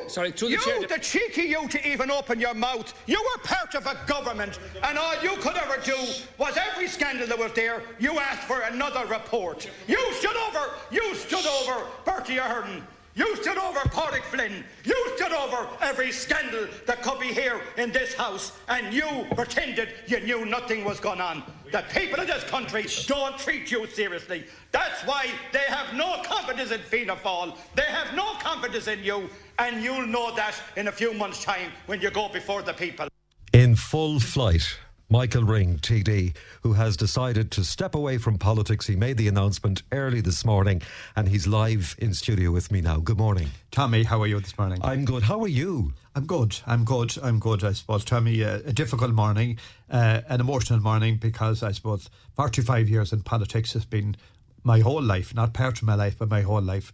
Sorry, through the chair. The cheeky you to even open your mouth. You were part of a government, and all you could ever do was every scandal that was there, you asked for another report. You stood over Bertie Ahern. You stood over Pádraig Flynn. You stood over every scandal that could be here in this house, and you pretended you knew nothing was going on. The people of this country don't treat you seriously. That's why they have no confidence in Fianna Fáil. They have no confidence in you, and you'll know that in a few months' time when you go before the people. In full flight, Michael Ring, TD, who has decided to step away from politics. He made the announcement early this morning and he's live in studio with me now. Good morning. Tommy, how are you this morning? I'm good. How are you? I'm good, I suppose. Tommy, a difficult morning, an emotional morning, because I suppose 45 years in politics has been my whole life, not part of my life, but my whole life.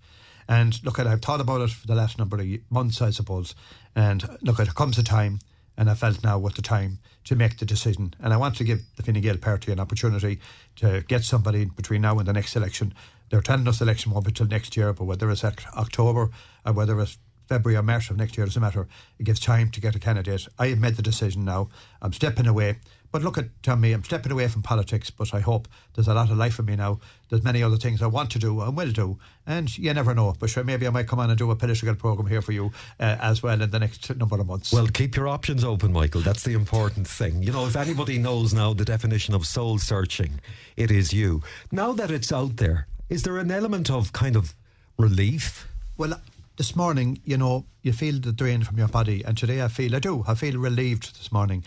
And look, I've thought about it for the last number of months, I suppose. And look, there comes a time, and I felt now was the time to make the decision. And I want to give the Fine Gael party an opportunity to get somebody between now and the next election. They're telling us the election won't be till next year, but whether it's October or whether it's February or March of next year, doesn't matter. It gives time to get a candidate. I have made the decision now. I'm stepping away. But look at Tommy, I'm stepping away from politics, but I hope there's a lot of life in me now. There's many other things I want to do and will do, and you never know. But sure, maybe I might come on and do a political programme here for you as well in the next number of months. Well, keep your options open, Michael. That's the important thing. You know, if anybody knows now the definition of soul searching, it is you. Now that it's out there, is there an element of kind of relief? Well, this morning, you know, you feel the drain from your body, and today I feel relieved this morning.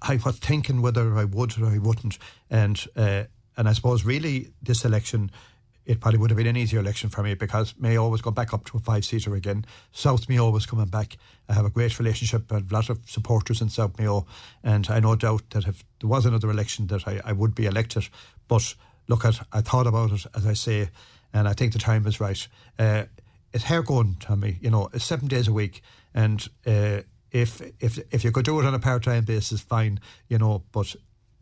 I was thinking whether I would or I wouldn't, and I suppose really this election, it probably would have been an easier election for me, because Mayo was going back up to a 5-seater again. South Mayo was coming back. I have a great relationship with a lot of supporters in South Mayo, and I no doubt that if there was another election that I would be elected. But look, I thought about it, as I say, and I think the time is right. It's hair going, Tommy. You know, it's 7 days a week, and if you could do it on a part-time basis, fine, you know, but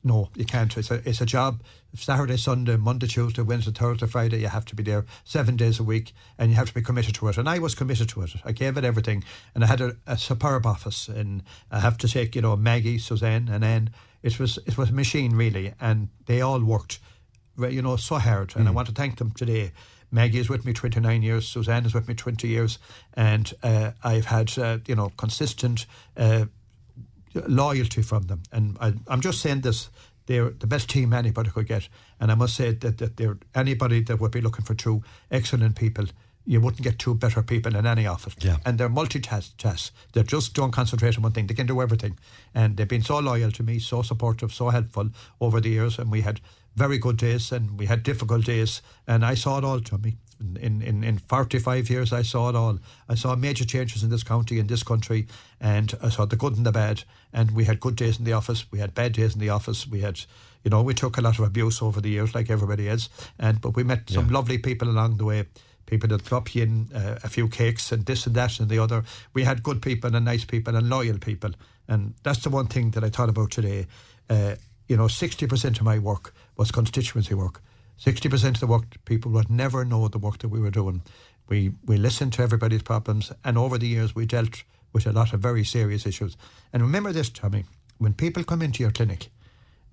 no, you can't. It's a job. Saturday, Sunday, Monday, Tuesday, Wednesday, Thursday, Friday, you have to be there 7 days a week, and you have to be committed to it. And I was committed to it. I gave it everything, and I had a superb office. And I have to take, you know, Maggie, Suzanne, and Anne. It was a machine, really, and they all worked, you know, so hard. And I want to thank them today. Maggie is with me 29 years, Suzanne is with me 20 years, and I've had, you know, consistent loyalty from them. And I'm just saying this, they're the best team anybody could get. And I must say that they're anybody that would be looking for two excellent people, you wouldn't get two better people in any office. Yeah. And they're multitask. They just don't concentrate on one thing. They can do everything. And they've been so loyal to me, so supportive, so helpful over the years. And we had very good days and we had difficult days, and I saw it all, Tommy. In 45 years I saw it all. I saw major changes in this county, in this country, and I saw the good and the bad. And we had good days in the office, we had bad days in the office, we had, you know, we took a lot of abuse over the years like everybody else, but we met some lovely people along the way. People that drop you in a few cakes and this and that and the other. We had good people and nice people and loyal people, and that's the one thing that I thought about today. You know, 60% of my work was constituency work. 60% of the work, people would never know the work that we were doing. We listened to everybody's problems, and over the years we dealt with a lot of very serious issues. And remember this, Tommy, when people come into your clinic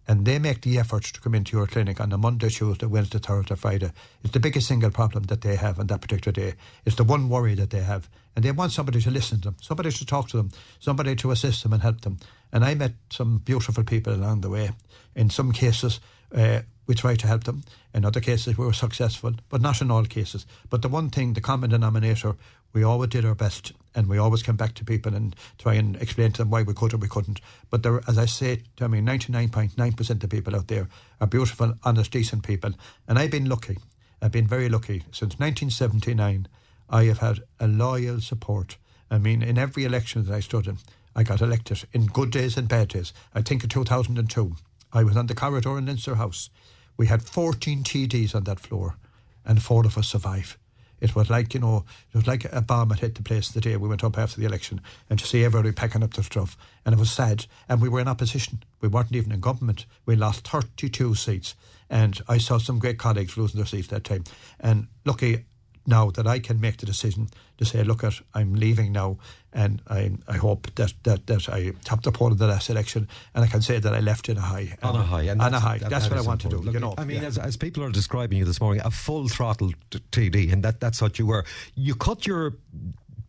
and they make the effort to come into your clinic on a Monday, Tuesday, Wednesday, Thursday, Friday, it's the biggest single problem that they have on that particular day. It's the one worry that they have. And they want somebody to listen to them, somebody to talk to them, somebody to assist them and help them. And I met some beautiful people along the way. In some cases, we tried to help them. In other cases, we were successful, but not in all cases. But the one thing, the common denominator, we always did our best, and we always came back to people and try and explain to them why we could or we couldn't. But there, as I say, I mean, 99.9% of people out there are beautiful, honest, decent people. And I've been lucky. I've been very lucky. Since 1979, I have had a loyal support. I mean, in every election that I stood in, I got elected, in good days and bad days. I think in 2002, I was on the corridor in Leinster House. We had 14 TDs on that floor, and 4 of us survived. It was like, you know, it was like a bomb had hit the place the day we went up after the election, and to see everybody packing up their stuff. And it was sad. And we were in opposition. We weren't even in government. We lost 32 seats. And I saw some great colleagues losing their seats that time. And lucky, now that I can make the decision to say, look, I'm leaving now, and I hope that I topped the poll in the last election, and I can say that I left in a high. On a high. And that's what I want important. to do. Look, I mean, as people are describing you this morning, a full throttle TD, and that's what you were. You cut your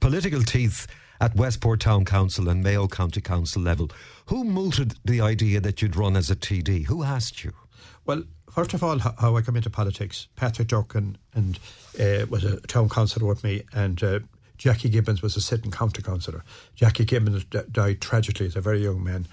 political teeth at Westport Town Council and Mayo County Council level. Who mooted the idea that you'd run as a TD? Who asked you? Well, first of all, how I come into politics, Patrick Durkin and was a town councillor with me, and Jackie Gibbons was a sitting county councillor. Jackie Gibbons died tragically as a very young man.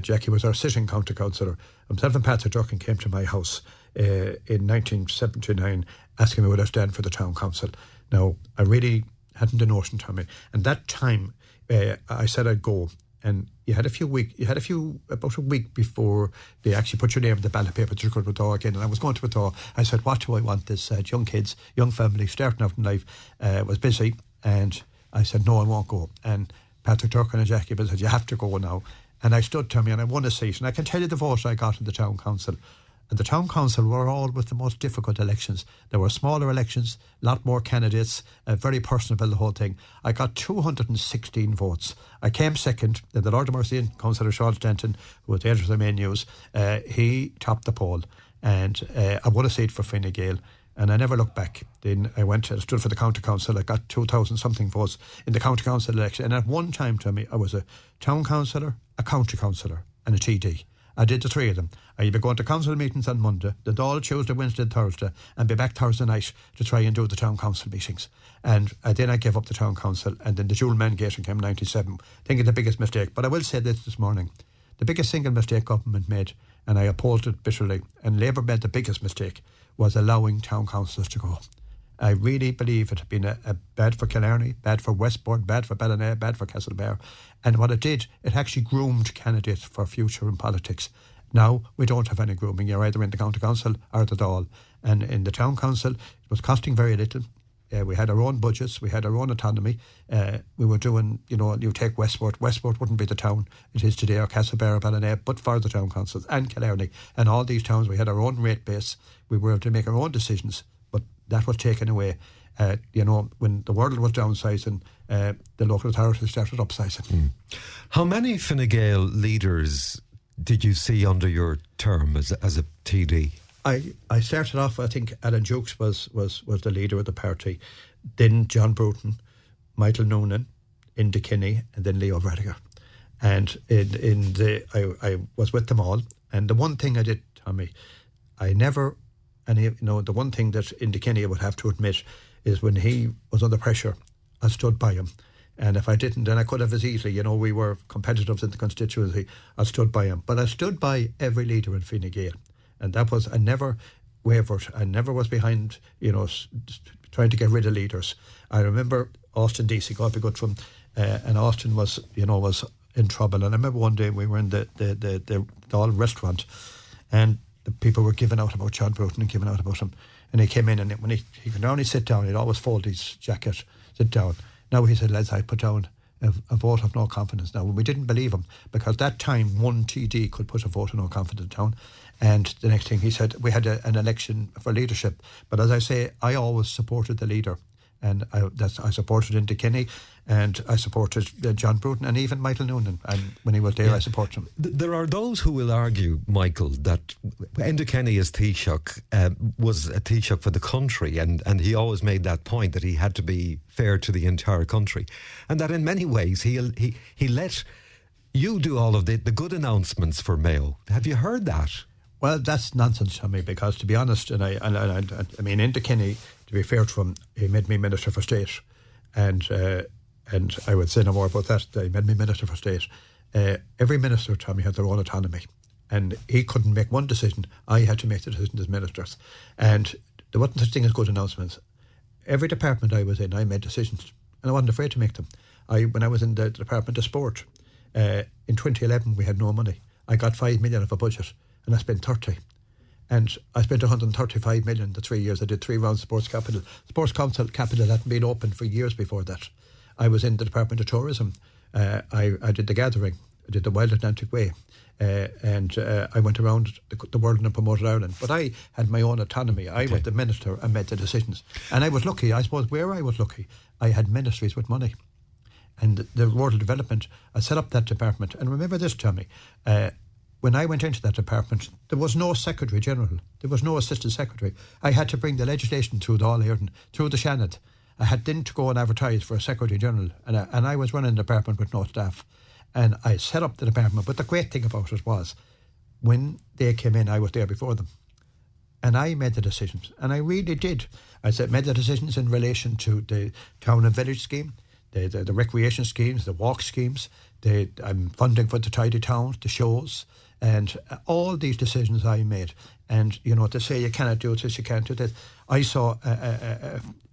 Jackie was our sitting county councillor. Himself and Patrick Durkin came to my house in 1979 asking me would I stand for the town council. Now, I really hadn't a notion, Tommy. And that time, I said I'd go. And about a week before they actually put your name in the ballot paper to go to Withdraw again. And I was going to Withdraw. I said, what do I want? This young kids, young family, starting out in life, was busy. And I said, no, I won't go. And Patrick Durkin and Jackie said, you have to go now. And I stood, Tommy, and I won a seat. And I can tell you the votes I got in the town council. And the town council were all with the most difficult elections. There were smaller elections, a lot more candidates, very personable, the whole thing. I got 216 votes. I came second. Then the Lord of Mercy and Councillor Sean Stanton, who was the editor of the Mayo News, he topped the poll. And I won a seat for Fine Gael. And I never looked back. Then I went and stood for the county council. I got 2,000 something votes in the county council election. And at one time, Tommy, I was a town councillor, a county councillor, and a TD. I did the three of them. I'd be going to council meetings on Monday, then all Tuesday, Wednesday and Thursday, and be back Thursday night to try and do the town council meetings. And then I gave up the town council, and then the dual mandate came in 97. I think it's the biggest mistake. But I will say this morning. The biggest single mistake government made, and I opposed it bitterly, and Labour made the biggest mistake, was allowing town councillors to go. I really believe it had been a bad for Killarney, bad for Westport, bad for Ballina, bad for Castlebar. And what it did, it actually groomed candidates for future in politics. Now we don't have any grooming. You're either in the county council or the Dáil. And in the town council, it was costing very little. We had our own budgets, we had our own autonomy. We were doing, you take Westport. Westport wouldn't be the town it is today, or Castlebar or Ballina, but for the town councils, and Killarney. And all these towns, we had our own rate base. We were able to make our own decisions. But that was taken away, when the world was downsizing, the local authorities started upsizing. How many Fine Gael leaders did you see under your term as a TD? I started off, I think Alan Jukes was the leader of the party. Then John Bruton, Michael Noonan, Inda Kinney, and then Leo Vrediger. And I was with them all. And the one thing I did, Tommy, the one thing that Inda Kinney would have to admit is when he was under pressure, I stood by him. And if I didn't, then I could have as easily, we were competitors in the constituency, I stood by him. But I stood by every leader in Fine Gael. And that was, I never wavered. I never was behind, trying to get rid of leaders. I remember Austin Deasy, God be good from, and Austin was in trouble. And I remember one day we were in the Dáil restaurant, and the people were giving out about John Bruton and giving out about him. And he came in, and when he could only sit down, he'd always fold his jacket, sit down. Now he said, lads, I put down a vote of no confidence now. And we didn't believe him, because that time one TD could put a vote of no confidence down. And the next thing he said, we had an election for leadership. But as I say, I always supported the leader. And I supported Inda Kinney, and I supported John Bruton, and even Michael Noonan. And when he was there, I supported him. There are those who will argue, Michael, that Inda Kinney as Taoiseach was a Taoiseach for the country, and he always made that point that he had to be fair to the entire country, and that in many ways he let you do all of the good announcements for Mayo. Have you heard that? Well, that's nonsense to me, because to be honest, I mean, Inda Kinney, to be fair to him, he made me Minister for State, and I would say no more about that. He made me Minister for State. Every minister, Tommy, had their own autonomy, and he couldn't make one decision. I had to make the decision as ministers, and there wasn't such thing as good announcements. Every department I was in, I made decisions, and I wasn't afraid to make them. When I was in the Department of Sport, in 2011 we had no money. I got 5 million of a budget, and I spent 30. And I spent 135 million the 3 years. I did 3 rounds of Sports Capital. Sports Council Capital hadn't been open for years before that. I was in the Department of Tourism. I did the gathering. I did the Wild Atlantic Way. And I went around the world and promoted Ireland. But I had my own autonomy. I was the minister and made the decisions. And I was lucky, I suppose, where I was lucky, I had ministries with money. And the rural development, I set up that department. And remember this, Tommy, when I went into that department, there was no Secretary General. There was no Assistant Secretary. I had to bring the legislation through the All-Ireland, through the Shannon. I had then to go and advertise for a Secretary General. And I was running the department with no staff. And I set up the department. But the great thing about it was, when they came in, I was there before them. And I made the decisions. And I really did. I made the decisions in relation to the town and village scheme, the recreation schemes, the walk schemes, funding for the tidy towns, the shows, and all these decisions I made. And, you know, to say you cannot do this, you can't do this. I saw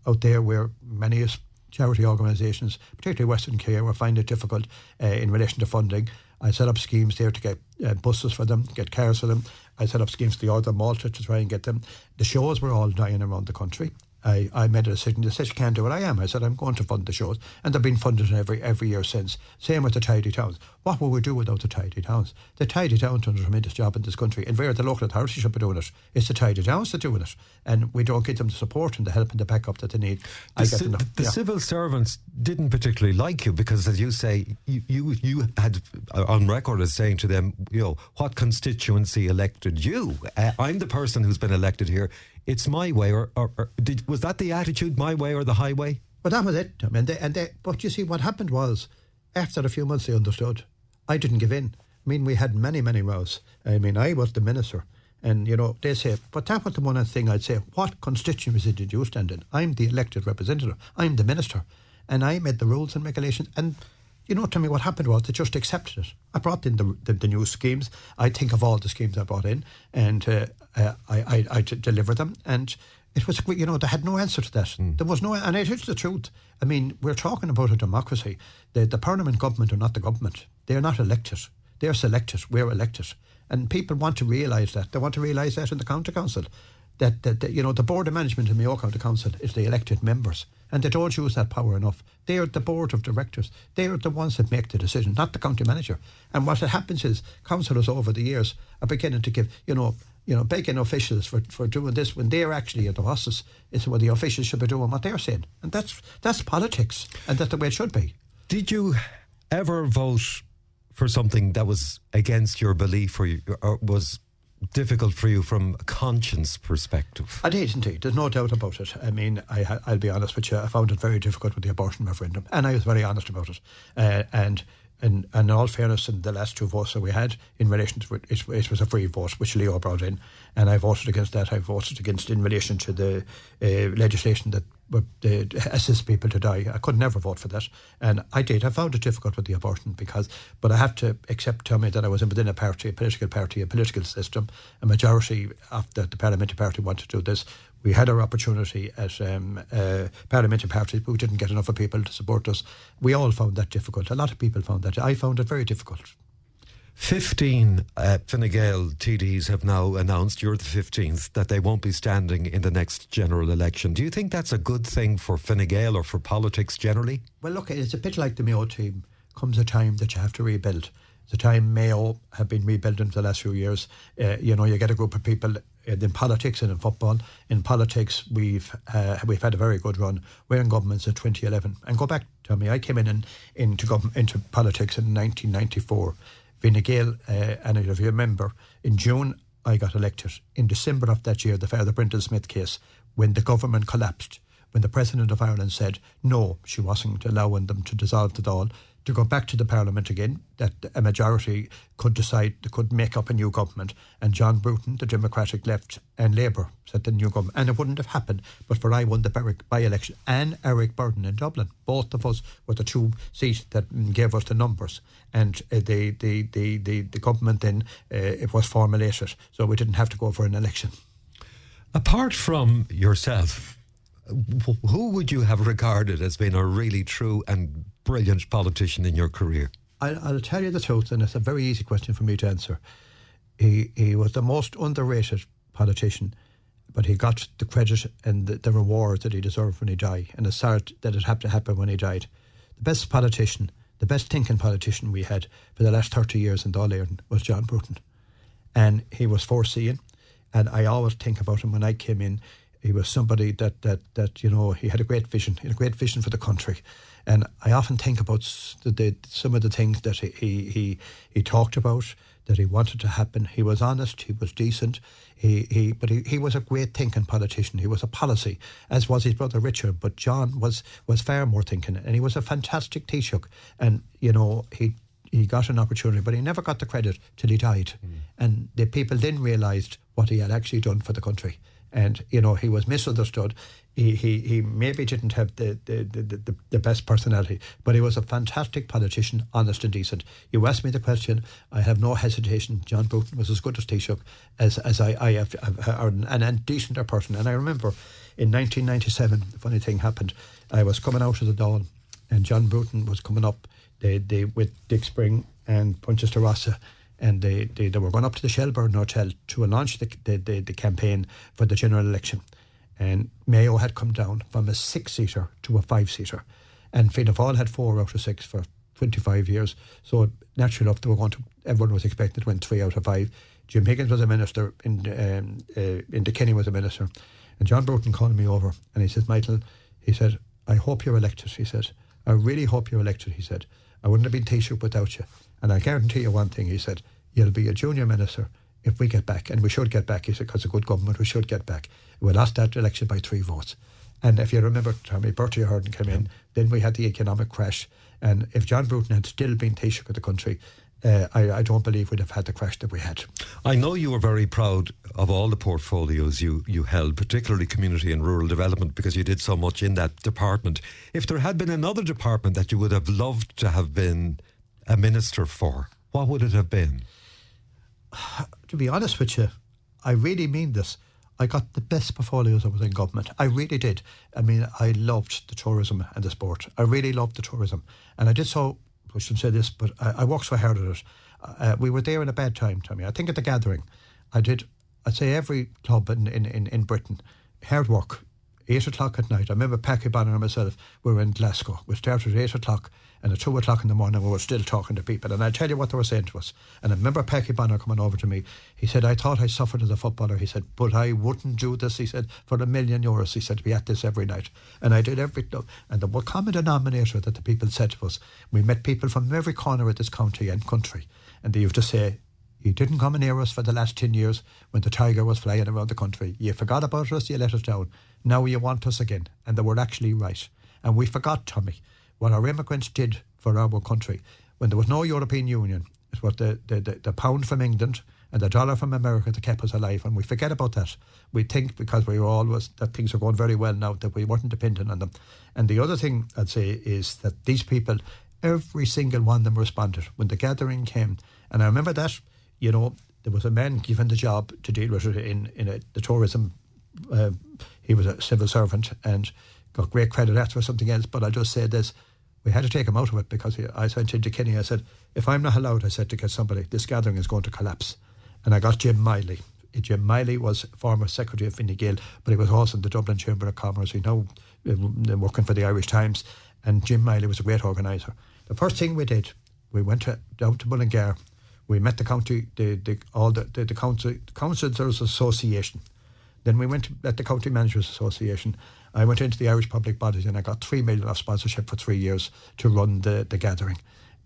out there where many charity organisations, particularly Western Care, were finding it difficult in relation to funding. I set up schemes there to get buses for them, get cars for them. I set up schemes to the Order Malta to try and get them. The shows were all dying around the country. I made a decision. They said, you can't do what I am. I said, I'm going to fund the shows. And they've been funded every year since. Same with the tidy towns. What will we do without the tidy towns? The tidy towns do a tremendous job in this country. And where the local authority should be doing it, it's the tidy towns that are doing it. And we don't get them the support and the help and the backup that they need. The civil servants didn't particularly like you because, as you say, you had on record as saying to them, you know, what constituency elected you? I'm the person who's been elected here. It's my way, was that the attitude, my way or the highway? Well, that was it. I mean, but you see, what happened was, after a few months they understood. I didn't give in. I mean, we had many, many rows. I mean, I was the minister. And, you know, they say, but that was the one thing I'd say, what constituency did you stand in? I'm the elected representative. I'm the minister. And I made the rules and regulations. And, you know, tell me what happened was they just accepted it. I brought in the new schemes. I think of all the schemes I brought in, and I delivered them. And it was, you know, they had no answer to that. There was no, and it is the truth. I mean, we're talking about a democracy. The Parliament government are not the government. They're not elected. They're selected. We're elected. And people want to realise that. They want to realise that in the County Council. That you know, the Board of Management in Mayo County Council is the elected members. And they don't use that power enough. They're the board of directors. They're the ones that make the decision, not the county manager. And what happens is, councillors over the years are beginning to give, you know, begging officials for doing this when they're actually at the bosses. It's what the officials should be doing what they're saying. And that's politics. And that's the way it should be. Did you ever vote for something that was against your belief or was difficult for you from a conscience perspective? I did indeed. There's no doubt about it. I mean, I'll be honest with you, I found it very difficult with the abortion referendum, and I was very honest about it. And in all fairness, in the last two votes that we had in relation to it was a free vote, which Leo brought in, and I voted against that. I voted against in relation to the legislation that would assist people to die. I could never vote for that, and I did. I found it difficult with the abortion but I have to accept, Tommy, that I was within a party, a political system. A majority of the parliamentary party wanted to do this. We had our opportunity as parliamentary parties, but we didn't get enough of people to support us. We all found that difficult. A lot of people found that. I found it very difficult. 15 Fine Gael TDs have now announced, you're the 15th, that they won't be standing in the next general election. Do you think that's a good thing for Fine Gael or for politics generally? Well, look, it's a bit like the Mayo team. Comes a time that you have to rebuild. It's a time Mayo have been rebuilding for the last few years. You know, you get a group of people in politics and in football. In politics, we've had a very good run. We're in government since 2011. And go back, Tommy, I came into politics in 1994. Fine Gael, and if you remember, in June I got elected. In December of that year, the Father Brendan Smith case, when the government collapsed, when the President of Ireland said no, she wasn't allowing them to dissolve the Dáil, to go back to the Parliament again, that a majority could decide they could make up a new government. And John Bruton, the Democratic left, and Labour said the new government. And it wouldn't have happened but for I won the Berwick by-election and Eric Burden in Dublin. Both of us were the two seats that gave us the numbers. And the government then, it was formulated, so we didn't have to go for an election. Apart from yourself, who would you have regarded as being a really true and brilliant politician in your career? I'll tell you the truth, and it's a very easy question for me to answer. He was the most underrated politician, but he got the credit and the reward that he deserved when he died, and it's sad that it had to happen when he died. The best politician the best thinking politician we had for the last 30 years in Dáil Éireann was John Bruton. And he was foreseeing. And I always think about him when I came in. He was somebody that you know, he had a great vision. He had a great vision for the country. And I often think about some of the things that he talked about, that he wanted to happen. He was honest, he was decent, but he was a great thinking politician. He was a policy, as was his brother Richard, but John was far more thinking, and he was a fantastic Taoiseach. And, you know, he got an opportunity, but he never got the credit till he died. And the people then realised what he had actually done for the country. And, you know, he was misunderstood. He maybe didn't have the best personality, but he was a fantastic politician, honest and decent. You asked me the question, I have no hesitation. John Bruton was as good as Taoiseach as I have, and a decenter person. And I remember in 1997, the funny thing happened. I was coming out of the Dawn, and John Bruton was coming up with Dick Spring and Pontius de Rossa. And they were going up to the Shelburne Hotel to launch the campaign for the general election. And Mayo had come down from a 6-seater to a 5-seater. And Fianna Fáil had 4 out of 6 for 25 years. So naturally enough, everyone was expected to win 3 out of 5. Jim Higgins was a minister, Enda Kenny was a minister. And John Bruton called me over and he said, Michael, he said, I hope you're elected. He said, I really hope you're elected. He said, I wouldn't have been Taoiseach without you. And I guarantee you one thing, he said, you'll be a junior minister if we get back. And we should get back, he said, because a good government, we should get back. We lost that election by 3 votes. And if you remember, Tommy, Bertie Ahern came in, then we had the economic crash. And if John Bruton had still been Taoiseach of the country, I don't believe we'd have had the crash that we had. I know you were very proud of all the portfolios you held, particularly community and rural development, because you did so much in that department. If there had been another department that you would have loved to have been a minister for, what would it have been? To be honest with you, I really mean this. I got the best portfolios I was in government. I really did. I mean, I loved the tourism and the sport. I really loved the tourism. And I did so, I shouldn't say this, but I worked so hard at it. We were there in a bad time, Tommy. I think at the gathering, I'd say every club in Britain, hard work, 8 o'clock at night. I remember Packy Bonner and myself, we were in Glasgow. We started at 8 o'clock, and at 2 o'clock in the morning we were still talking to people. And I'll tell you what they were saying to us. And I remember Packy Bonner coming over to me. He said, I thought I suffered as a footballer. He said, but I wouldn't do this, he said, for €1 million. He said, to be at this every night. And I did every club. And the common denominator that the people said to us, we met people from every corner of this county and country. And they used to say, you didn't come near us for the last 10 years when the tiger was flying around the country. You forgot about us, you let us down. Now you want us again. And they were actually right. And we forgot, Tommy, what our immigrants did for our country. When there was no European Union, it was the pound from England and the dollar from America that kept us alive. And we forget about that. We think because we were always, that things are going very well now, that we weren't dependent on them. And the other thing I'd say is that these people, every single one of them responded when the gathering came. And I remember that, you know, there was a man given the job to deal with it in the tourism. He was a civil servant and got great credit after something else. But I'll just say this, we had to take him out of it because I said to Kenny, I said, if I'm not allowed, I said, to get somebody, this gathering is going to collapse. And I got Jim Miley. Jim Miley was former Secretary of Fine Gael, but he was also in the Dublin Chamber of Commerce. He now working for the Irish Times. And Jim Miley was a great organiser. The first thing we did, we went down to Mullingar. We met the county, the Councillors Association. Then we went at the County Managers Association. I went into the Irish Public Bodies and I got 3 million of sponsorship for 3 years to run the gathering.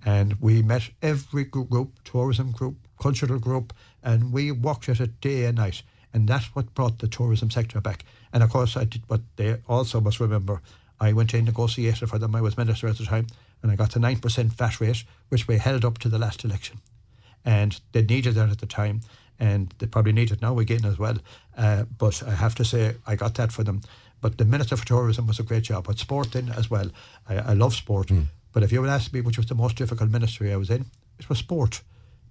And we met every group, tourism group, cultural group, and we worked at it day and night. And that's what brought the tourism sector back. And of course I did what they also must remember. I went in, negotiated for them. I was minister at the time, and I got the 9% VAT rate, which we held up to the last election. And they needed that at the time, and they probably need it now again as well. But I have to say, I got that for them. But the Minister for Tourism was a great job. But sport in as well. I love sport. But if you would ask me which was the most difficult ministry I was in, it was sport.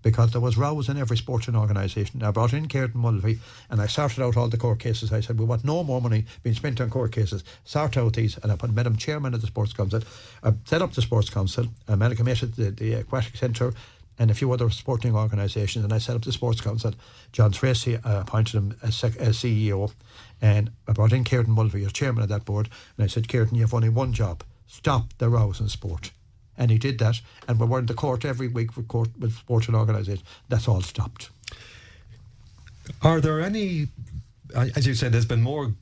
Because there was rows in every sporting organisation. I brought in Kieran Mulvey and I sorted out all the court cases. I said, we want no more money being spent on court cases. Sort out these. And I made him chairman of the Sports Council. I set up the Sports Council. I amalgamated the Aquatic Centre and a few other sporting organisations, and I set up the Sports Council. John Tracy appointed him as CEO, and I brought in Kieran Mulvey as chairman of that board, and I said, Kieran, you have only one job: stop the rows in sport. And he did that, and we were in the court every week with sports and organisation. That's all stopped. Are there any, as you said, there's been more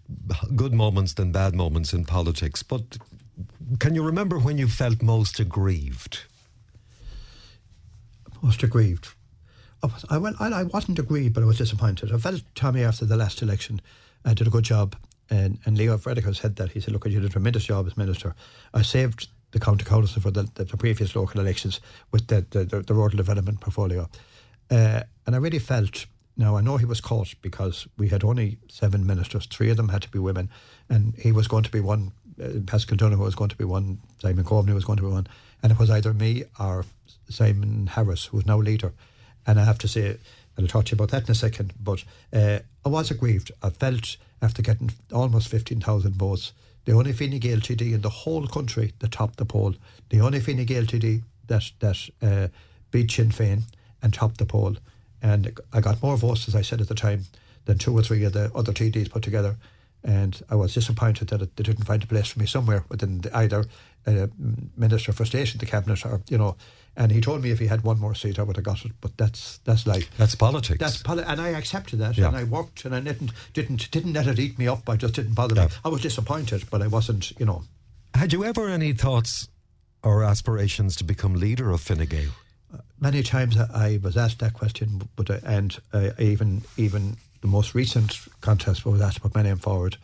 good moments than bad moments in politics, but can you remember when you felt most aggrieved? Most aggrieved? I wasn't aggrieved, but I was disappointed. I felt, Tommy, after the last election, I did a good job, and Leo Frediker said that. He said, look, you did a tremendous job as Minister. I saved the County Council for the previous local elections with the rural development portfolio. And I really felt, now I know he was caught because we had only 7 ministers, 3 of them had to be women, and he was going to be one, Pascal Donoghue was going to be one, Simon Coveney was going to be one, and it was either me or Simon Harris, who's now leader. And I have to say, I'll talk to you about that in a second, but I was aggrieved. I felt, after getting almost 15,000 votes, the only Fine Gael TD in the whole country that topped the poll, the only Fine Gael TD that beat Sinn Féin and topped the poll. And I got more votes, as I said at the time, than 2 or 3 of the other TDs put together. And I was disappointed that they didn't find a place for me somewhere within either Minister for State in the Cabinet or, and he told me if he had one more seat I would have got it, but that's life. That's politics. And I accepted that, yeah. And I worked, and I didn't let it eat me up. I just didn't bother me. I was disappointed, but I wasn't, Had you ever any thoughts or aspirations to become leader of Fine Gael? Many times I was asked that question, but even the most recent contest was asked to put my name forward,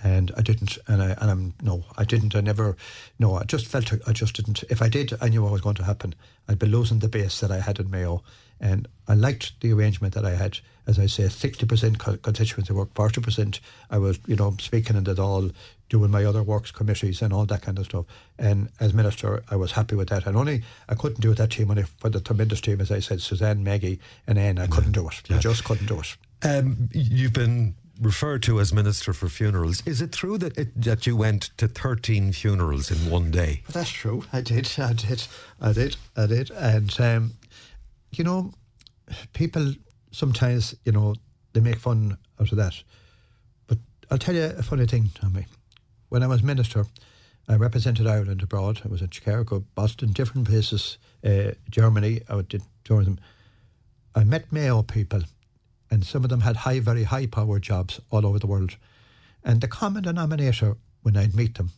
and I didn't. I didn't. I never. No, I just felt I just didn't. If I did, I knew what was going to happen. I'd be losing the base that I had in Mayo, and I liked the arrangement that I had. As I say, 60% constituency work, 40% I was, speaking in the Dáil, doing my other works committees and all that kind of stuff. And as Minister, I was happy with that. And I couldn't do that team for the tremendous team, as I said, Suzanne, Maggie and Anne. I couldn't do it. I just couldn't do it. You've been referred to as Minister for Funerals. Is it true that you went to 13 funerals in one day? Well, that's true. I did. And, people sometimes, they make fun out of that. But I'll tell you a funny thing, Tommy. When I was Minister, I represented Ireland abroad. I was in Chicago, Boston, different places, Germany. I did tourism. I met Mayo people, and some of them had very high-powered jobs all over the world. And the common denominator when I'd meet them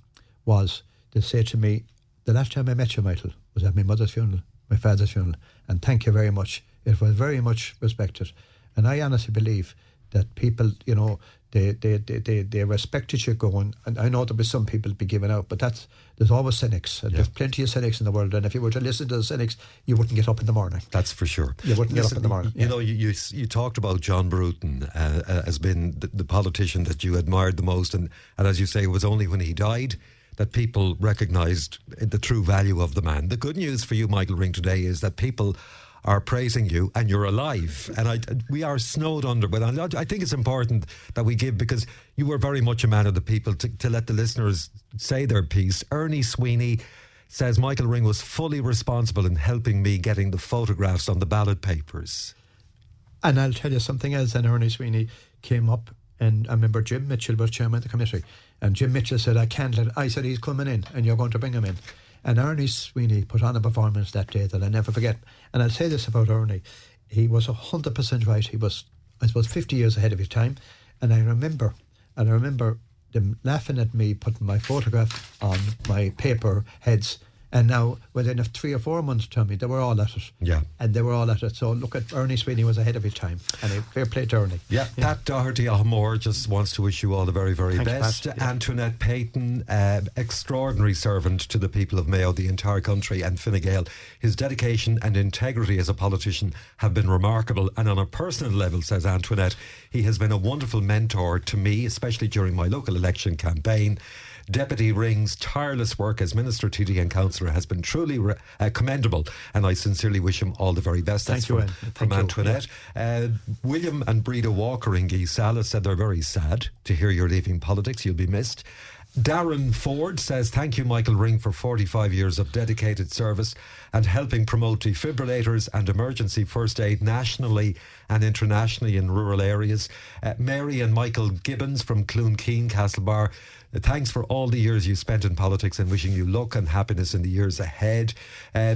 was they'd say to me, the last time I met you, Michael, was at my mother's funeral, my father's funeral, and thank you very much. It was very much respected. And I honestly believe that people, they respected you going, and I know there was some people be given out, but there's always cynics, and there's plenty of cynics in the world, and if you were to listen to the cynics, you wouldn't get up in the morning. That's for sure. You wouldn't get up in the morning. You talked about John Bruton as being the politician that you admired the most, and as you say, it was only when he died that people recognised the true value of the man. The good news for you, Michael Ring, today is that people are praising you and you're alive, and we are snowed under, but I think it's important that we give, because you were very much a man of the people, to let the listeners say their piece. Ernie Sweeney says Michael Ring was fully responsible in helping me getting the photographs on the ballot papers. And I'll tell you something else. And Ernie Sweeney came up, and I remember Jim Mitchell was chairman of the committee, and Jim Mitchell said, I said, he's coming in and you're going to bring him in. And Ernie Sweeney put on a performance that day that I'll never forget. And I'll say this about Ernie. He was 100% right. He was, I suppose, 50 years ahead of his time. And I remember them laughing at me putting my photograph on my paper heads. And now, within 3 or 4 months, Tommy, they were all at it. Yeah. And they were all at it. So look at Ernie Sweeney was ahead of his time. And fair play to Ernie. Yeah. Pat Doherty Moore just wants to wish you all the very, very Thanks, best. Pat. Yeah. Antoinette Payton, extraordinary servant to the people of Mayo, the entire country, and Fine Gael. His dedication and integrity as a politician have been remarkable. And on a personal level, says Antoinette, he has been a wonderful mentor to me, especially during my local election campaign. Deputy Ring's tireless work as Minister, TD and Councillor has been truly commendable, and I sincerely wish him all the very best. That's from Antoinette. William and Breda Walker in Geesala said they're very sad to hear you're leaving politics. You'll be missed. Darren Ford says, thank you, Michael Ring, for 45 years of dedicated service and helping promote defibrillators and emergency first aid nationally and internationally in rural areas. Mary and Michael Gibbons from Cloonkeen, Castlebar, Thanks for all the years you spent in politics and wishing you luck and happiness in the years ahead.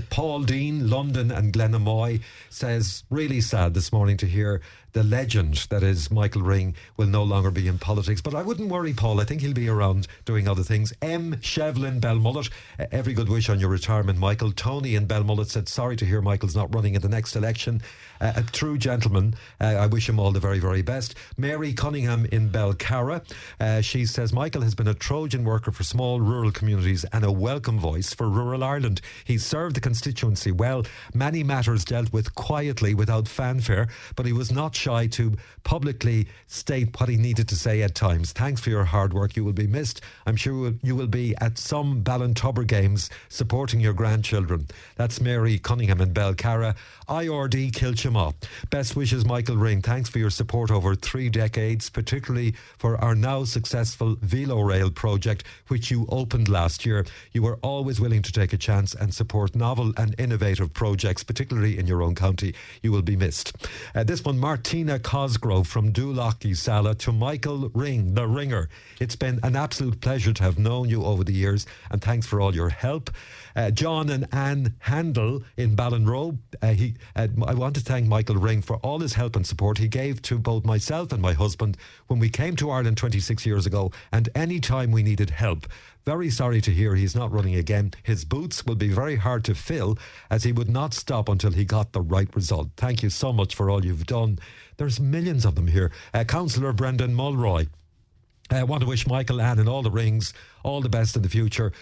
Paul Dean, London and Glenamoy, says, really sad this morning to hear the legend that is Michael Ring will no longer be in politics. But I wouldn't worry, Paul. I think he'll be around doing other things. M. Shevlin, Belmullet, every good wish on your retirement, Michael. Tony in Belmullet said, sorry to hear Michael's not running in the next election. A true gentleman. I wish him all the very, very best. Mary Cunningham in Belcarra. She says, Michael has been a Trojan worker for small rural communities and a welcome voice for rural Ireland. He's served the constituency well. Many matters dealt with quietly without fanfare, but he was not shy to publicly state what he needed to say at times. Thanks for your hard work. You will be missed. I'm sure you will be at some Ballintubber games supporting your grandchildren. That's Mary Cunningham in Belcarra. IRD Kilchama. Best wishes, Michael Ring. Thanks for your support over 3 decades, particularly for our now successful Velo Rail project, which you opened last year. You were always willing to take a chance and support novel and innovative projects, particularly in your own county. You will be missed. This one, Martina Cosgrove from Doolachy Sala to Michael Ring, the Ringer. It's been an absolute pleasure to have known you over the years, and thanks for all your help. John and Anne Handel in Ballinrobe. I want to thank Michael Ring for all his help and support he gave to both myself and my husband when we came to Ireland 26 years ago, and any time we needed help. Very sorry to hear he's not running again. His boots will be very hard to fill, as he would not stop until he got the right result. Thank you so much for all you've done. There's millions of them here. Councillor Brendan Mulroy. I want to wish Michael, Anne and all the Rings all the best in the future.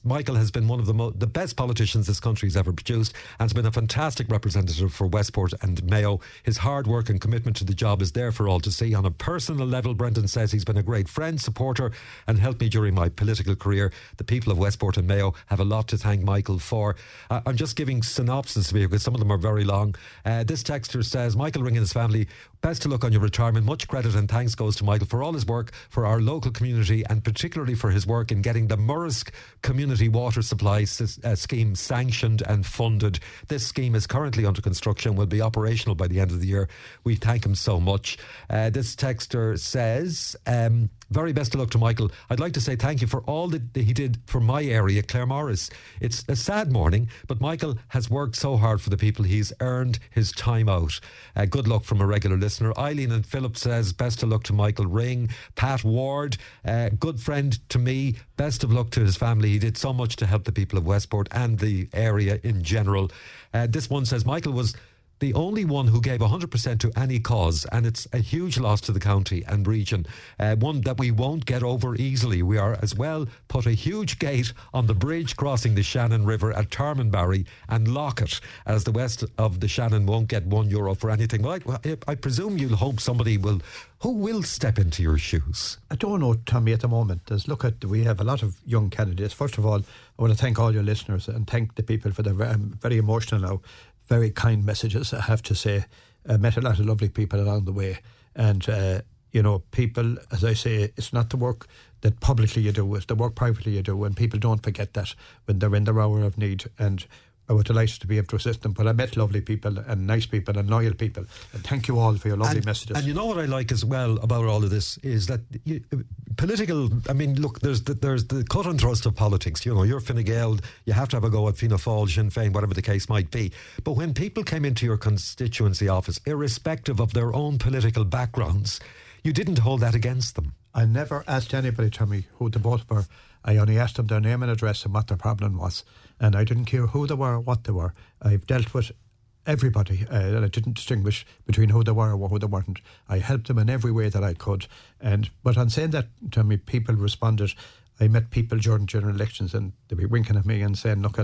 Michael has been one of the best politicians this country has ever produced, and has been a fantastic representative for Westport and Mayo. His hard work and commitment to the job is there for all to see. On a personal level, Brendan says he's been a great friend, supporter and helped me during my political career. The people of Westport and Mayo have a lot to thank Michael for. I'm just giving synopsis here because some of them are very long. This texter says, Michael Ring and his family, best of luck on your retirement. Much credit and thanks goes to Michael for all his work for our local community, and particularly for his work in getting the Murrisk Community Water Supply Scheme sanctioned and funded. This scheme is currently under construction, will be operational by the end of the year. We thank him so much. This texter says, very best of luck to Michael. I'd like to say thank you for all that he did for my area, Claremorris. It's a sad morning, but Michael has worked so hard for the people. He's earned his time out. Good luck from a regular listener. Eileen and Philip says, best of luck to Michael Ring. Pat Ward, good friend to me. Best of luck to his family. He did so much to help the people of Westport and the area in general. This one says, Michael was the only one who gave 100% to any cause, and it's a huge loss to the county and region, one that we won't get over easily. We are as well put a huge gate on the bridge crossing the Shannon River at Tarmanbarry and lock it, as the west of the Shannon won't get €1 for anything. Well, I presume you'll hope somebody will. Who will step into your shoes? I don't know, Tommy, at the moment. We have a lot of young candidates. First of all, I want to thank all your listeners and thank the people for their very emotional now, very kind messages, I have to say. I met a lot of lovely people along the way. And, people, as I say, it's not the work that publicly you do, it's the work privately you do. And people don't forget that when they're in their hour of need. And I was delighted to be able to assist them. But I met lovely people and nice people and loyal people. And thank you all for your lovely messages. And you know what I like as well about all of this is that political, I mean, look, there's the cut and thrust of politics. You know, you're Fine Gael, you have to have a go at Fianna Fáil, Sinn Féin, whatever the case might be. But when people came into your constituency office, irrespective of their own political backgrounds, you didn't hold that against them. I never asked anybody, Tommy, who the vote were. I only asked them their name and address and what their problem was. And I didn't care who they were or what they were. I've dealt with everybody, and I didn't distinguish between who they were or who they weren't. I helped them in every way that I could. But on saying that, Tommy, people responded. I met people during general elections and they'd be winking at me and saying, look,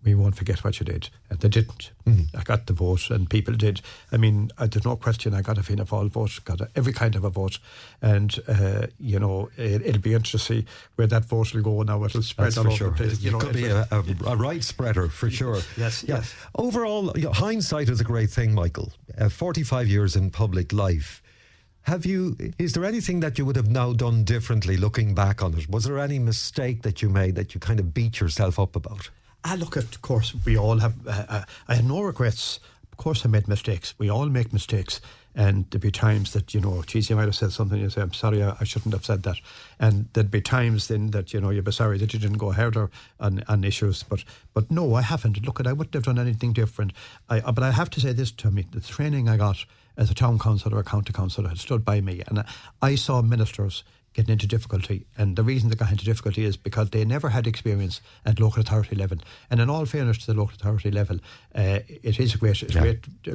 we won't forget what you did. And they didn't. I got the vote and people did. I mean, there's no question I got a Fianna Fáil vote, got every kind of a vote. And, it'll be interesting to see where that vote will go now. It'll spread all over the place. It could be a right spreader, for sure. Yes, yeah. Yes. Overall, hindsight is a great thing, Michael. 45 years in public life. Is there anything that you would have now done differently looking back on it? Was there any mistake that you made that you kind of beat yourself up about? Look, of course, we all have. I had no regrets course I made mistakes. We all make mistakes. And there'd be times that, you might have said something, you say, I'm sorry, I shouldn't have said that. And there'd be times then that, you'd be sorry that you didn't go harder on issues. But no, I haven't. Look, I wouldn't have done anything different. But I have to say this, Tommy, the training I got as a town councillor or a county councillor had stood by me. And I saw ministers getting into difficulty, and the reason they got into difficulty is because they never had experience at local authority level. And in all fairness to the local authority level, it is a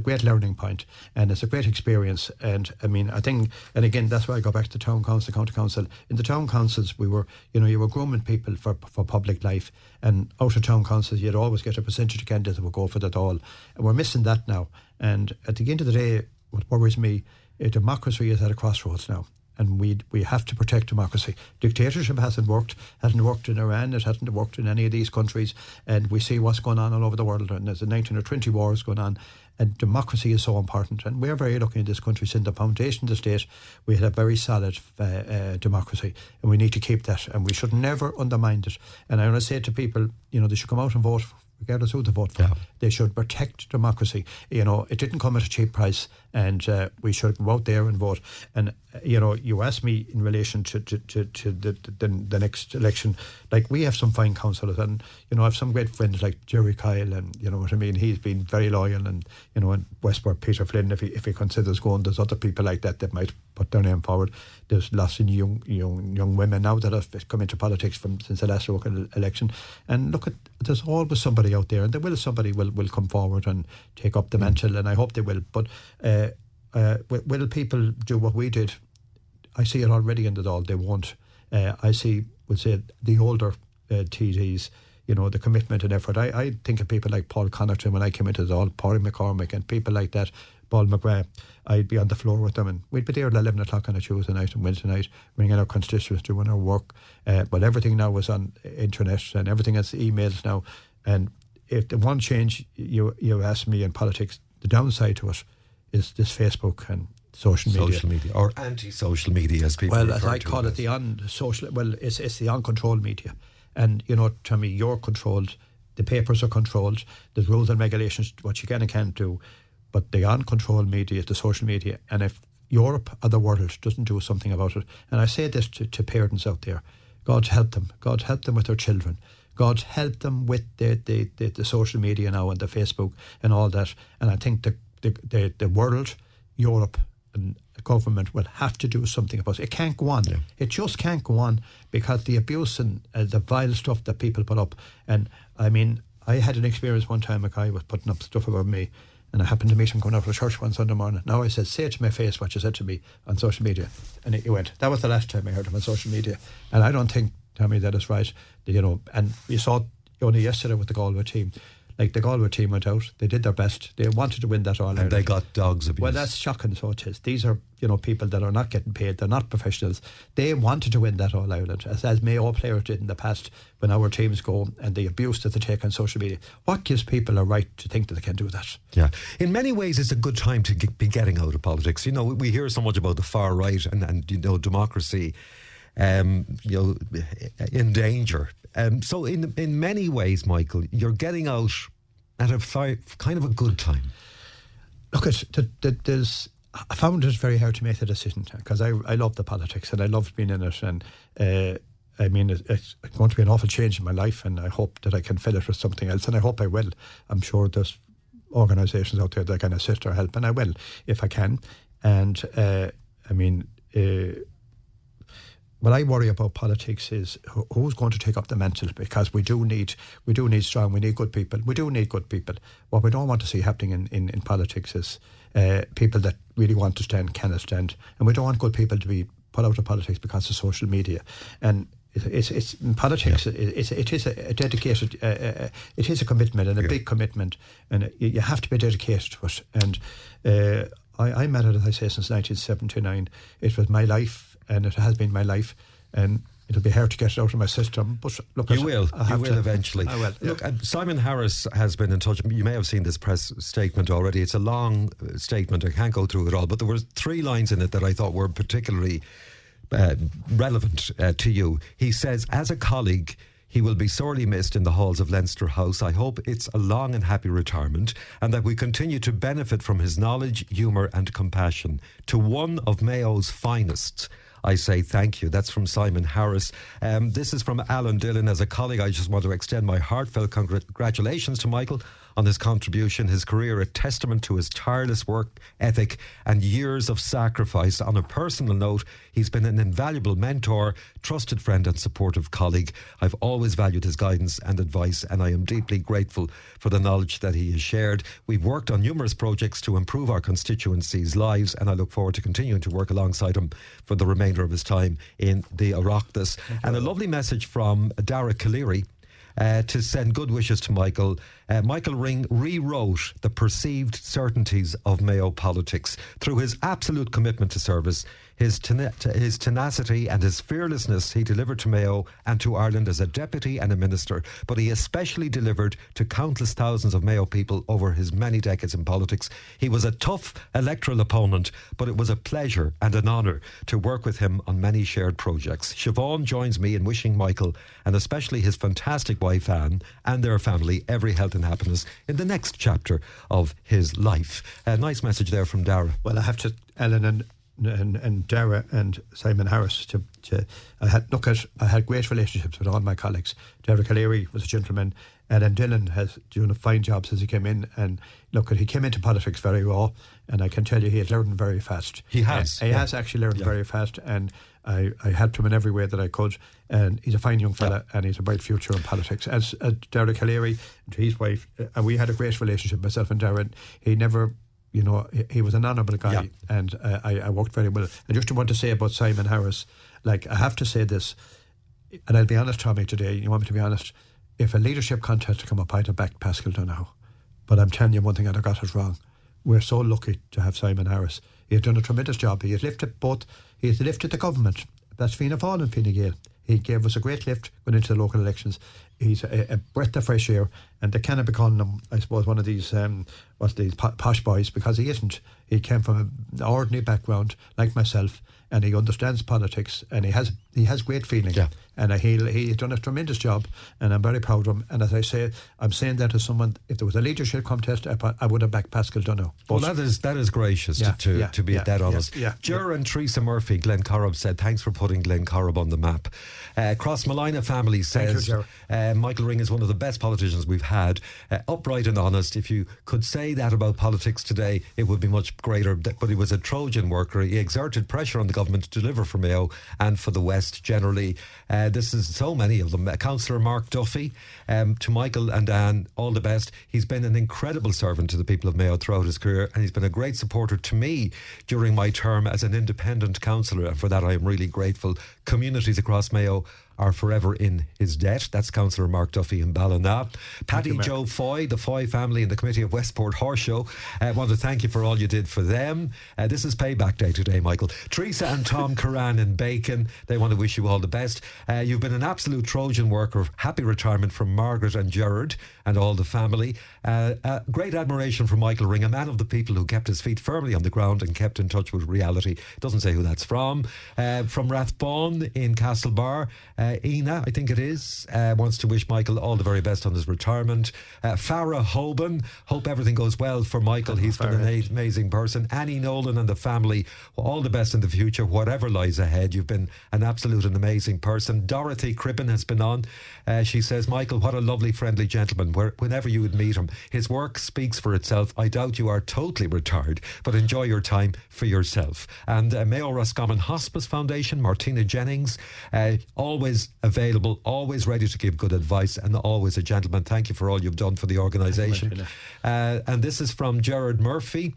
great learning point, and it's a great experience. And I mean, I think, and again, that's why I go back to town council, county council. In the town councils, we were, you were grooming people for public life, and out of town councils, you'd always get a percentage of candidates that would go for that all, and we're missing that now. And at the end of the day, what worries me, democracy is at a crossroads now. And we have to protect democracy. Dictatorship hasn't worked in Iran, it hasn't worked in any of these countries, and we see what's going on all over the world, and there's 19 or 20 wars going on, and democracy is so important. And we're very lucky in this country. Since the foundation of the state, we had a very solid democracy, and we need to keep that, and we should never undermine it. And I want to say to people, they should come out and vote, regardless who they vote for. Yeah. They should protect democracy. It didn't come at a cheap price, and we should go out there and vote. And you asked me in relation to the next election. Like, we have some fine councillors, and I have some great friends like Jerry Kyle, and you know what I mean. He's been very loyal, and in Westport, Peter Flynn, if he considers going, there's other people like that might put their name forward. There's lots of young women now that have come into politics since the last local election. And look, there's always somebody out there, and somebody will come forward and take up the mantle, and I hope they will. But will people do what we did? I see it already in the Dáil. They won't. I see, we'll say, the older TDs, the commitment and effort. I think of people like Paul Connaughton when I came into the Dáil, Paul McCormick, and people like that, Paul McGrath. I'd be on the floor with them, and we'd be there at 11 o'clock on a Tuesday night and Wednesday night, ringing our constituents, doing our work. But everything now is on internet, and everything is emails now. And if the one change you asked me in politics, the downside to it is this Facebook and social media, or anti-social media, as people refer to it. Well, as I call it, the on-social. Well, it's the uncontrolled media, and Tommy, you're controlled. The papers are controlled. There's rules and regulations what you can and can't do, but the uncontrolled media, the social media, and if Europe or the world doesn't do something about it, and I say this to parents out there, God help them. God help them with their children. God help them with the social media now and the Facebook and all that. And I think the world, Europe, and the government will have to do something about it. It can't go on. Yeah. It just can't go on, because the abuse and the vile stuff that people put up. And I mean, I had an experience one time. A guy was putting up stuff about me, and I happened to meet him going out to church one Sunday morning. Now I said, say it to my face what you said to me on social media. And he went, that was the last time I heard him on social media. And I don't think, Tommy, that is right. And we saw only yesterday with the Galway team. Like, the Galway team went out, they did their best, they wanted to win that all out. And they got dogs abuse. Well, that's shocking, so it is. These are, people that are not getting paid, they're not professionals. They wanted to win that all out, as Mayo players did in the past when our teams go, and the abuse that they take on social media. What gives people a right to think that they can do that? Yeah. In many ways, it's a good time to be getting out of politics. We hear so much about the far right and democracy, in danger. So in many ways, Michael, you're getting out at a kind of a good time. Look, I found it very hard to make the decision, because I love the politics and I loved being in it, and I mean, it's going to be an awful change in my life, and I hope that I can fill it with something else, and I hope I will. I'm sure there's organisations out there that can assist or help, and I will if I can. And what I worry about politics is who's going to take up the mantle, because we do need strong, we need good people. We do need good people. What we don't want to see happening in politics is people that really want to stand, cannot stand. And we don't want good people to be put out of politics because of social media. And it's in politics, it is a dedicated, it is a commitment, and a big commitment. And you have to be dedicated to it. And I'm at it, as I say, since 1979. It was my life, and it has been my life, and it'll be hard to get it out of my system. But look, you will eventually. I will. Yeah. Look, Simon Harris has been in touch. You may have seen this press statement already. It's a long statement. I can't go through it all, but there were 3 lines in it that I thought were particularly relevant to you. He says, as a colleague, He will be sorely missed in the halls of Leinster House. I hope it's a long and happy retirement and that we continue to benefit from his knowledge, humour and compassion. To one of Mayo's finest, I say thank you. That's from Simon Harris. This is from Alan Dillon. As a colleague, I just want to extend my heartfelt congratulations to Michael on his contribution, his career, a testament to his tireless work ethic and years of sacrifice. On a personal note, he's been an invaluable mentor, trusted friend and supportive colleague. I've always valued his guidance and advice, and I am deeply grateful for the knowledge that he has shared. We've worked on numerous projects to improve our constituency's lives, and I look forward to continuing to work alongside him for the remainder of his time in the Oireachtas. And a lovely message from Dara Calleary, to send good wishes to Michael. Michael Ring rewrote the perceived certainties of Mayo politics through his absolute commitment to service, his tenacity and his fearlessness. He delivered to Mayo and to Ireland as a deputy and a minister, but he especially delivered to countless thousands of Mayo people over his many decades in politics. He was a tough electoral opponent, but it was a pleasure and an honour to work with him on many shared projects. Siobhan joins me in wishing Michael, and especially his fantastic wife Anne and their family, every health and happiness in the next chapter of his life. A nice message there from Dara. Well, I have to, Ellen and Dara and Simon Harris, I had great relationships with all my colleagues. Dara Calleary was a gentleman. Alan Dillon has done a fine job since he came in, and look, he came into politics very raw, and I can tell you he has learned very fast. He has. He has actually learned very fast, and I helped him in every way that I could, and he's a fine young fella, and he's a bright future in politics. As Dara Calleary, to his wife, and we had a great relationship, myself and Dara. He never, he was an honourable guy, and I worked very well. I just want to say about Simon Harris, like, I have to say this, and I'll be honest, Tommy, today, you want me to be honest, if a leadership contest to come up, I'd have backed Paschal Donohoe. But I'm telling you one thing, I got it wrong. We're so lucky to have Simon Harris. He has done a tremendous job. He has lifted the government. That's Fianna Fáil and Fine Gael. He gave us a great lift going into the local elections. He's a breath of fresh air, and they cannot be calling him, I suppose, one of these posh boys, because he isn't. He came from an ordinary background like myself, and he understands politics, and he has great feeling. Yeah. And he's done a tremendous job, and I'm very proud of him. And as I say, I'm saying that as someone, if there was a leadership contest, I would have backed Paschal Donohoe. Well, that is gracious to be that honest. Ger and Teresa Murphy, Glen Corrib, said, thanks for putting Glen Corrib on the map. Cross Malina family says, Michael Ring is one of the best politicians we've had, upright and honest. If you could say that about politics today, it would be much greater. But he was a Trojan worker. He exerted pressure on the government to deliver for Mayo and for the West generally. This is so many of them. Councillor Mark Duffy, to Michael and Anne, all the best. He's been an incredible servant to the people of Mayo throughout his career, and he's been a great supporter to me during my term as an independent councillor, and for that I am really grateful. Communities across Mayo are forever in his debt. That's Councillor Mark Duffy in Ballina. Paddy Joe Foy, the Foy family and the Committee of Westport Horse Show, I want to thank you for all you did for them. This is payback day today, Michael. Teresa and Tom Curran in Bacon, they want to wish you all the best. You've been an absolute Trojan worker. Happy retirement from Margaret and Gerard and all the family. Great admiration for Michael Ring, a man of the people who kept his feet firmly on the ground and kept in touch with reality. Doesn't say who that's from. From Rathbone in Castlebar, Ina, I think it is, wants to wish Michael all the very best on his retirement. Farah Hoban, hope everything goes well for Michael. He's been an amazing person. Annie Nolan and the family, all the best in the future, whatever lies ahead. You've been an absolute and amazing person. Dorothy Crippen has been on. She says, Michael, what a lovely, friendly gentleman. Whenever you would meet him, his work speaks for itself. I doubt you are totally retired, but enjoy your time for yourself. And Mayo Roscommon Hospice Foundation, Martina Jennings, always available, always ready to give good advice, and always a gentleman. Thank you for all you've done for the organisation. And this is from Gerard Murphy.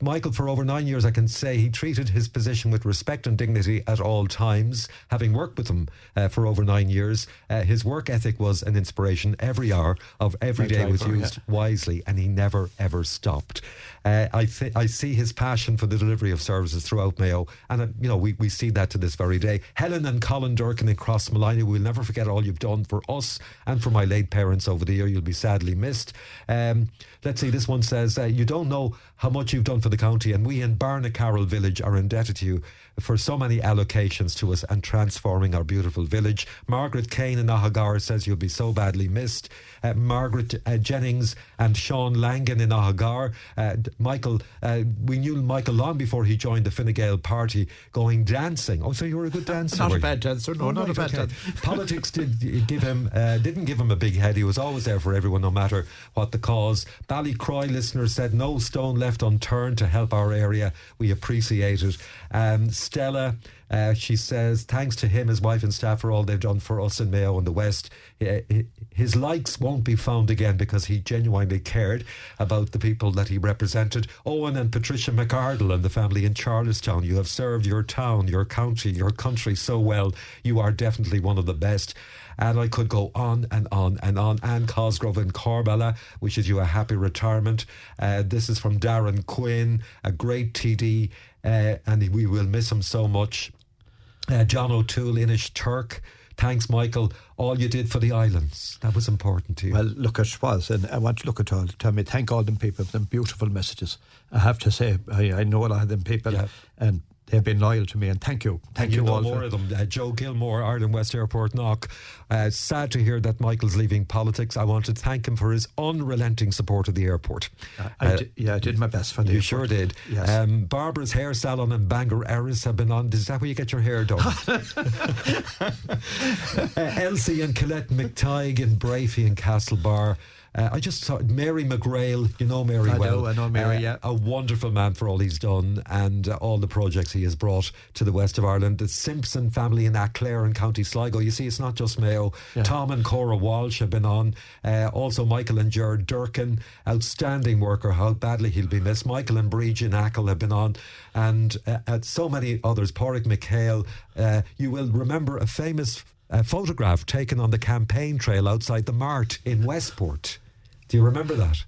Michael, for over 9 years, I can say he treated his position with respect and dignity at all times. Having worked with him for over 9 years, his work ethic was an inspiration. Every hour of every day was used wisely, and he never ever stopped. I see his passion for the delivery of services throughout Mayo, and we see that to this very day. Helen and Colin Durkin in Cross Malina, we'll never forget all you've done for us and for my late parents over the year. You'll be sadly missed. Let's see, this one says, you don't know how much you've done for the county, and we in Barnacarroll village are indebted to you for so many allocations to us and transforming our beautiful village. Margaret Kane in Ahagar says you'll be so badly missed. Margaret Jennings and Sean Langan in Ahagar. Michael, we knew Michael long before he joined the Fine Gael party, going dancing. Oh, so you were a good dancer? Not a bad dancer, no, not a bad dancer. Politics didn't give him a big head. He was always there for everyone, no matter what the cause. Ballycroy listener said, no stone left unturned to help our area. We appreciate it. Stella, she says, thanks to him, his wife and staff for all they've done for us in Mayo and the West. His likes won't be found again because he genuinely cared about the people that he represented. Owen and Patricia McArdle and the family in Charlestown, you have served your town, your county, your country so well. You are definitely one of the best. And I could go on and on and on. Anne Cosgrove in Corbella wishes you a happy retirement. This is from Darren Quinn, a great TD, and we will miss him so much. John O'Toole, Inish Turk. Thanks, Michael. All you did for the islands. That was important to you. Well, look, it was. And I want to look at all. Tell me, thank all them people for them beautiful messages. I have to say, I know a lot of them people. Yeah. And they've been loyal to me, and thank you. Thank you all. More of them. Joe Gilmore, Ireland West Airport Knock. Sad to hear that Michael's leaving politics. I want to thank him for his unrelenting support of the airport. I did my best for the You airport. Sure did. Yes. Barbara's Hair Salon in Bangor Eris have been on. Is that where you get your hair done? Elsie and Colette McTighe in Brafey and Castlebar. I just saw Mary McGrail. You know Mary well. I know Mary, yeah. A wonderful man for all he's done and all the projects he has brought to the west of Ireland. The Simpson family in Aclair in County Sligo. You see, it's not just Mayo. Yeah. Tom and Cora Walsh have been on. Also Michael and Gerard Durkin. Outstanding worker. How badly he'll be missed. Michael and Breach in Ackle have been on. And so many others. Porrick McHale. You will remember a famous photograph taken on the campaign trail outside the Mart in Westport. Do you remember that?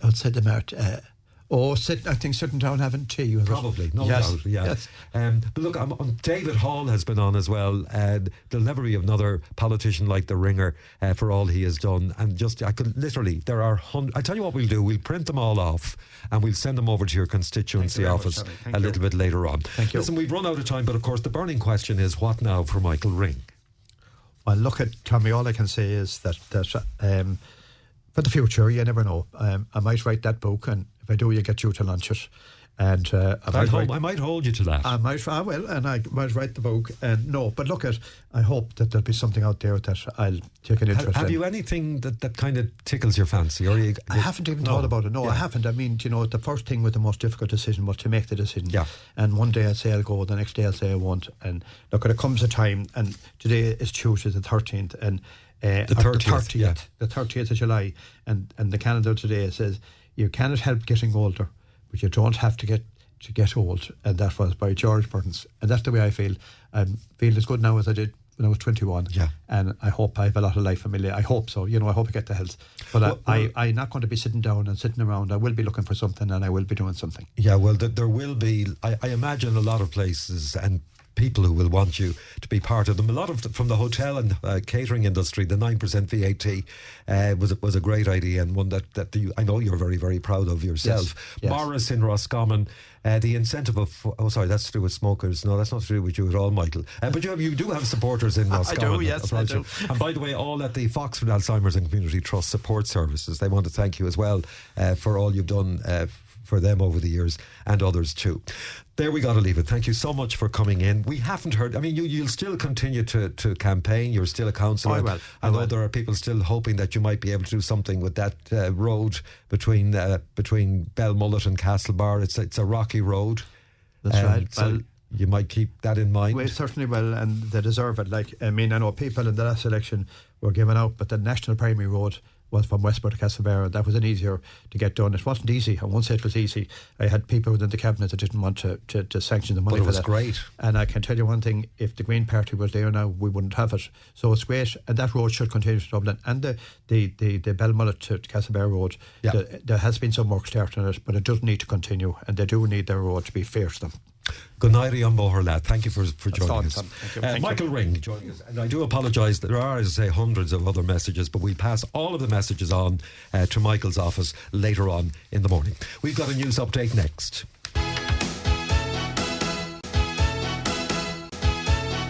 Outside the Mart. I think sitting down having tea. Probably, no doubt. Yeah. Yes. But look, David Hall has been on as well. There'll never be another politician like the Ringer for all he has done. And I could literally, there are I tell you what we'll do. We'll print them all off and we'll send them over to your constituency office a little bit later on. Thank you. Listen, we've run out of time, but of course the burning question is, what now for Michael Ring? Well, look at Tommy. All I can say is that for the future, you never know. I might write that book, and if I do, you get you to launch it. And I might hold you to that. I might write the book. And but look I hope that there'll be something out there that I'll take an interest in. Have you anything that kind of tickles your fancy? Or I haven't even thought about it. No, yeah. I haven't. I mean, the first thing with the most difficult decision was to make the decision. Yeah. And one day I'd say I'll go, the next day I'll say I won't. And look, there comes a time, and today is Tuesday the 13th, and the 30th of July, and the calendar today says you cannot help getting older, but you don't have to get old. And that was by George Burns. And that's the way I feel. I feel as good now as I did when I was 21. Yeah. And I hope I have a lot of life familiar. I hope so. I hope I get the health. But I'm not going to be sitting down and sitting around. I will be looking for something, and I will be doing something. Yeah, well, there will be, I imagine, a lot of places and people who will want you to be part of them. A lot of from the hotel and catering industry, the 9% VAT was a great idea, and one that I know you're very, very proud of yourself. Yes. Morris in Roscommon, the incentive of that's to do with smokers. No, that's not to do with you at all, Michael. But you do have supporters in Roscommon. I do, yes, I do. And by the way, all at the Foxford Alzheimer's and Community Trust Support Services, they want to thank you as well for all you've done for them over the years, and others too. There we got to leave it. Thank you so much for coming in. We haven't heard, I mean, you'll still continue to campaign. You're still a councillor. I know there are people still hoping that you might be able to do something with that road between Belmullet and Castlebar. It's a rocky road. That's right. So you might keep that in mind. We certainly will, and they deserve it. I know people in the last election were given out, but the National Primary Road was from Westport to Castlebar. That was an easier to get done. It wasn't easy. I won't say it was easy. I had people within the cabinet that didn't want to sanction the money for that. But it was great. And I can tell you one thing, if the Green Party was there now, we wouldn't have it. So it's great, and that road should continue to Dublin. And the Belmullet to Castlebar road, there has been some work started on it, but it does need to continue, and they do need their road to be fair to them. Good night, Moherlad. Thank you for joining us. Thank Michael Ring joining us. And I do apologise, there are, as I say, hundreds of other messages, but we'll pass all of the messages on to Michael's office later on in the morning. We've got a news update next.